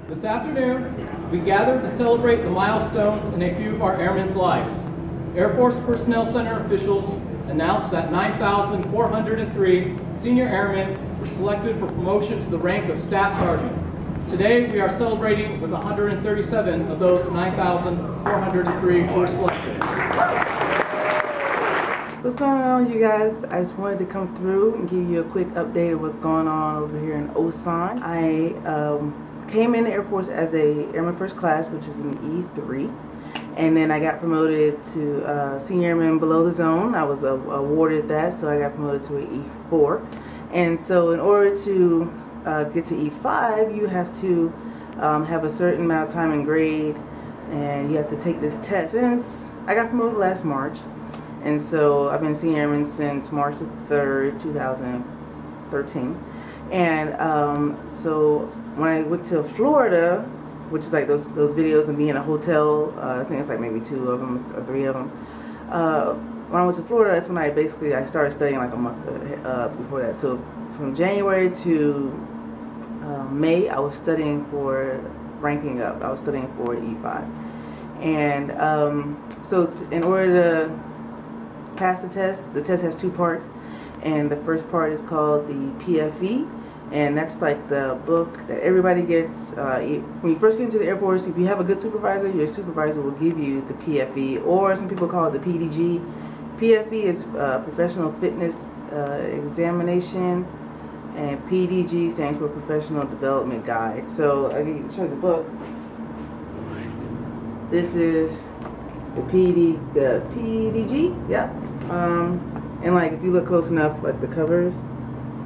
This afternoon, we gathered to celebrate the milestones in a few of our airmen's lives. Air Force Personnel Center officials announced that 9,403 senior airmen were selected for promotion to the rank of Staff Sergeant. Today, we are celebrating with 137 of those 9,403 who were selected. What's going on, you guys? I just wanted to come through and give you a quick update of what's going on over here in Osan. I came in the Air Force as a Airman First Class, which is an E3, and then I got promoted to Senior Airman Below the Zone. I was awarded that, so I got promoted to an E4. And so in order to get to E5, you have to have a certain amount of time and grade, and you have to take this test. Since I got promoted last March, and so I've been Senior Airman since March the 3rd, 2013. And so when I went to Florida, which is like those videos of me in a hotel, I think it's like maybe 2 of them or 3 of them. When I went to Florida, that's when I started studying like a month before that. So from January to May, I was studying for ranking up. I was studying for E5. And so in order to pass the test has 2 parts, and the first part is called the PFE, and that's like the book that everybody gets when you first get into the Air Force. If you have a good supervisor, your supervisor will give you the PFE, or some people call it the PDG. PFE is Professional Fitness Examination, and PDG stands for Professional Development Guide. So I can show you the book. This is the PDG, yeah. And like if you look close enough, like the covers,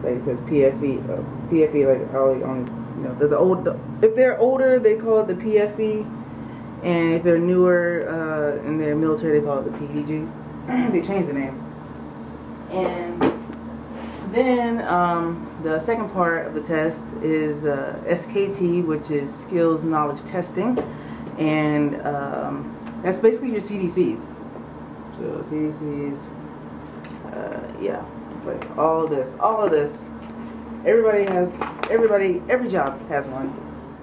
like it says PFE, PFE, like only, you know, if they're older, they call it the PFE, and if they're newer in their military, they call it the PDG. They changed the name. And then the second part of the test is SKT, which is Skills Knowledge Testing, and that's basically your CDCs. So CDCs, yeah, it's like all of this. Every job has one.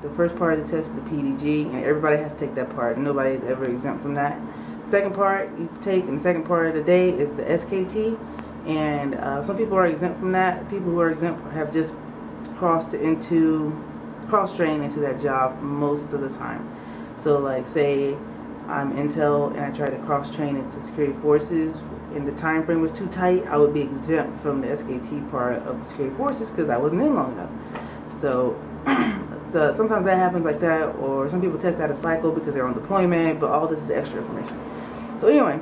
The first part of the test is the PDG, and everybody has to take that part. Nobody's ever exempt from that. Second part you take, and the second part of the day is the SKT, and some people are exempt from that. People who are exempt have just cross-trained into that job most of the time. So like say I'm Intel and I try to cross-train into security forces, and the time frame was too tight, I would be exempt from the SKT part of the security forces because I wasn't in long enough. So, sometimes that happens like that, or some people test out a cycle because they're on deployment, but all this is extra information. So anyway,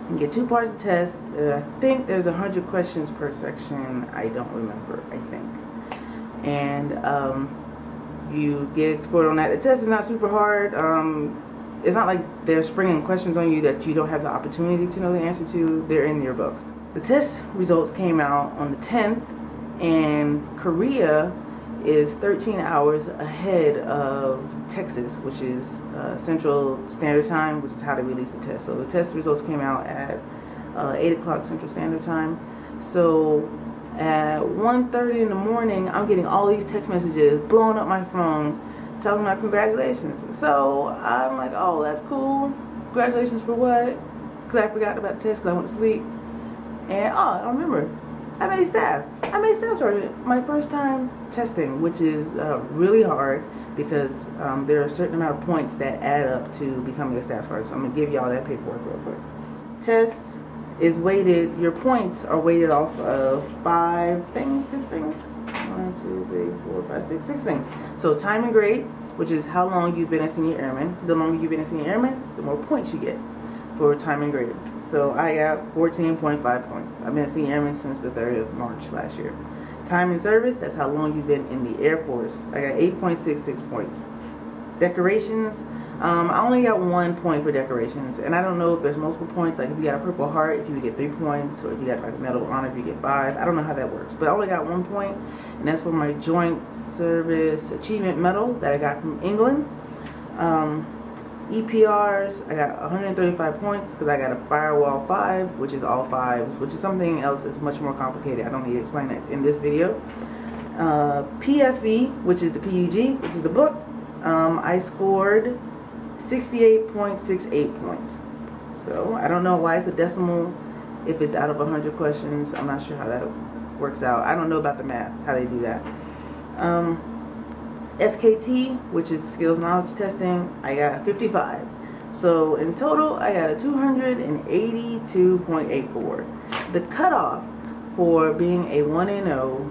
you get 2 parts of the test. I think there's 100 questions per section. I don't remember, I think. And you get scored on that. The test is not super hard. It's not like they're springing questions on you that you don't have the opportunity to know the answer to. They're in your books. The test results came out on the 10th, and Korea is 13 hours ahead of Texas, which is Central Standard Time, which is how they release the test. So the test results came out at 8 o'clock Central Standard Time. So at 1:30 in the morning, I'm getting all these text messages, blowing up my phone, telling me congratulations. So I'm like, oh, that's cool. Congratulations for what? Because I forgot about the test because I went to sleep. And oh, I remember, I made staff sergeant my first time testing, which is really hard because there are a certain amount of points that add up to becoming a staff sergeant. So I'm going to give you all that paperwork real quick. Test is weighted, your points are weighted off of 6 things. 1, 2, 3, 4, 5, 6 things. So time and grade, which is how long you've been a senior airman. The longer you've been a senior airman, the more points you get for time and grade. So I got 14.5 points. I've been a senior airman since the 3rd of March last year. Time in service, that's how long you've been in the Air Force. I got 8.66 points. Decorations, I only got 1 point for decorations, and I don't know if there's multiple points. Like if you got a Purple Heart, if you would get 3 points, or if you got like a Medal of Honor, if you get 5. I don't know how that works, but I only got 1 point, and that's for my Joint Service Achievement Medal that I got from England. EPRs, I got 135 points because I got a Firewall 5, which is all 5s, which is something else that's much more complicated. I don't need to explain that in this video. PFE, which is the PDG, which is the book, I scored 68.68 points. So I don't know why it's a decimal if it's out of 100 questions. I'm not sure how that works out. I don't know about the math, how they do that. SKT, which is skills knowledge testing, I got 55. So in total, I got a 282.84. The cutoff for being a 1-0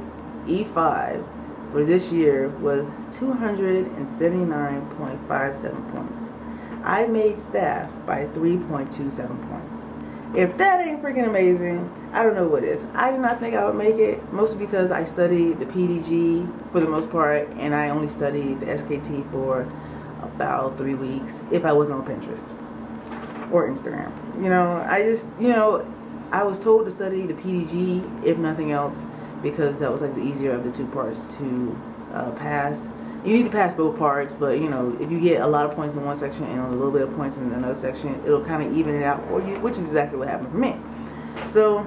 E5 for this year was 279.57 points. I made staff by 3.27 points. If that ain't freaking amazing, I don't know what is. I did not think I would make it, mostly because I studied the PDG for the most part, and I only studied the SKT for about 3 weeks if I wasn't on Pinterest or Instagram. You know, I was told to study the PDG, if nothing else, because that was like the easier of the two parts to pass. You need to pass both parts, but you know, if you get a lot of points in one section and a little bit of points in another section, it'll kind of even it out for you, which is exactly what happened for me. So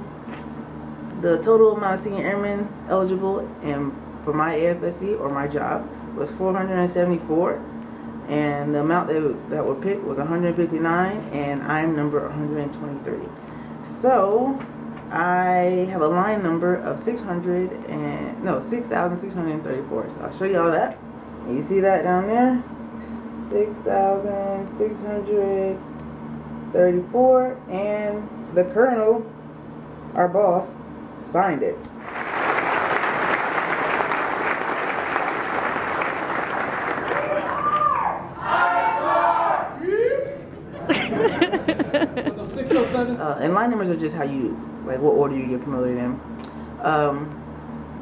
the total amount of senior airmen eligible and for my AFSC or my job was 474, and the amount that were picked was 159, and I'm number 123. So I have a line number of 6,634. So I'll show you all that. And you see that down there? 6,634, and the colonel, our boss, signed it. The 607. And line numbers are just how you, like, what order you get promoted in.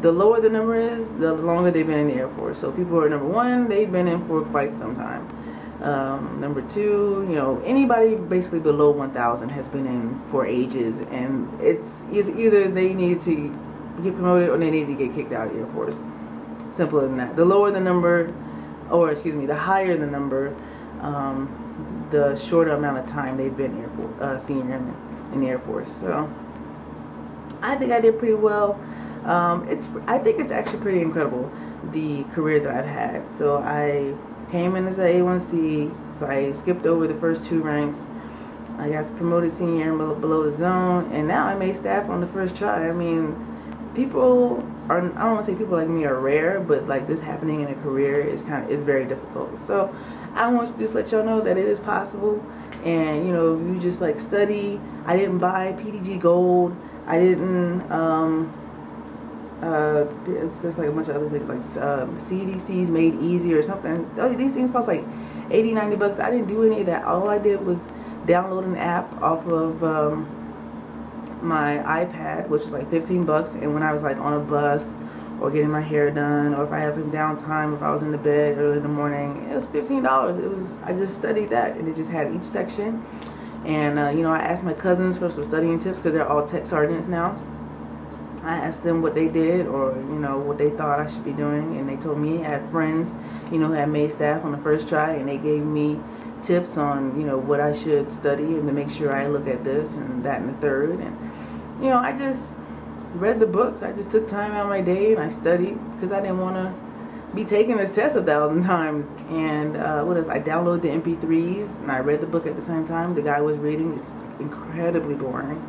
The lower the number is, the longer they've been in the Air Force. So people who are number 1, they've been in for quite some time. Number 2, you know, anybody basically below 1,000 has been in for ages, and it's either they need to get promoted or they need to get kicked out of the Air Force. Simpler than that. The lower the number, or excuse me, the higher the number, the shorter amount of time they've been Air Force, senior airmen in the Air Force. So I think I did pretty well. I think it's actually pretty incredible, the career that I've had. So I came in as an A1C, so I skipped over the first 2 ranks. I got promoted senior airman below the zone, and now I made staff on the first try. I mean, people are, I don't want to say people like me are rare, but like this happening in a career is very difficult. So I want to just let y'all know that it is possible, and you know, you just like study. I didn't buy PDG Gold. I didn't it's just like a bunch of other things like CDCs Made Easy or something. These things cost like 80, 90 bucks. I didn't do any of that. All I did was download an app off of my iPad, which is like 15 bucks, and when I was like on a bus or getting my hair done, or if I had some downtime, if I was in the bed early in the morning, it was $15. I just studied that, and it just had each section. And you know, I asked my cousins for some studying tips because they're all tech sergeants now. I asked them what they did, or you know, what they thought I should be doing, and they told me. I had friends, you know, who had made staff on the first try, and they gave me tips on, you know, what I should study and to make sure I look at this and that and the third. And you know, I just read the books. I just took time out of my day and I studied because I didn't want to be taking this test 1,000 times. And what else? I downloaded the MP3s and I read the book at the same time. The guy was reading. It's incredibly boring.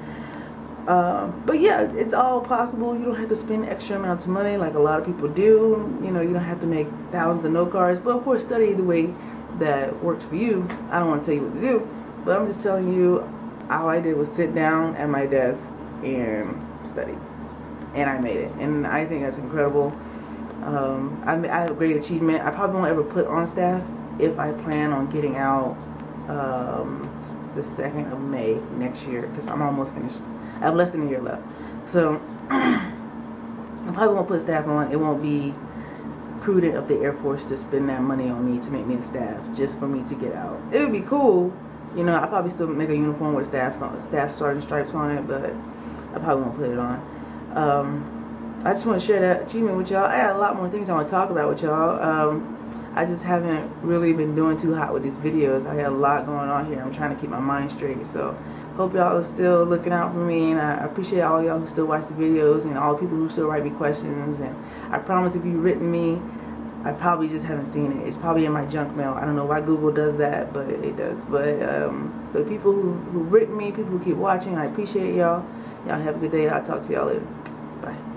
But yeah, it's all possible. You don't have to spend extra amounts of money like a lot of people do. You know, you don't have to make thousands of note cards. But of course, study the way that works for you. I don't want to tell you what to do, but I'm just telling you, all I did was sit down at my desk and study, and I made it. And I think that's incredible. I have a great achievement. I probably won't ever put on staff if I plan on getting out the 2nd of May next year, because I'm almost finished. I have less than a year left. So I probably won't put staff on. It won't be prudent of the Air Force to spend that money on me to make me a staff just for me to get out. It would be cool, you know. I probably still make a uniform with staff sergeant stripes on it, but I probably won't put it on. I just want to share that achievement with y'all. I got a lot more things I want to talk about with y'all. I just haven't really been doing too hot with these videos. I got a lot going on here. I'm trying to keep my mind straight. So hope y'all are still looking out for me, and I appreciate all y'all who still watch the videos and all the people who still write me questions. And I promise if you've written me, I probably just haven't seen it. It's probably in my junk mail. I don't know why Google does that, but it does. But for the people who've written me, people who keep watching, I appreciate y'all. Y'all have a good day. I'll talk to y'all later. Bye.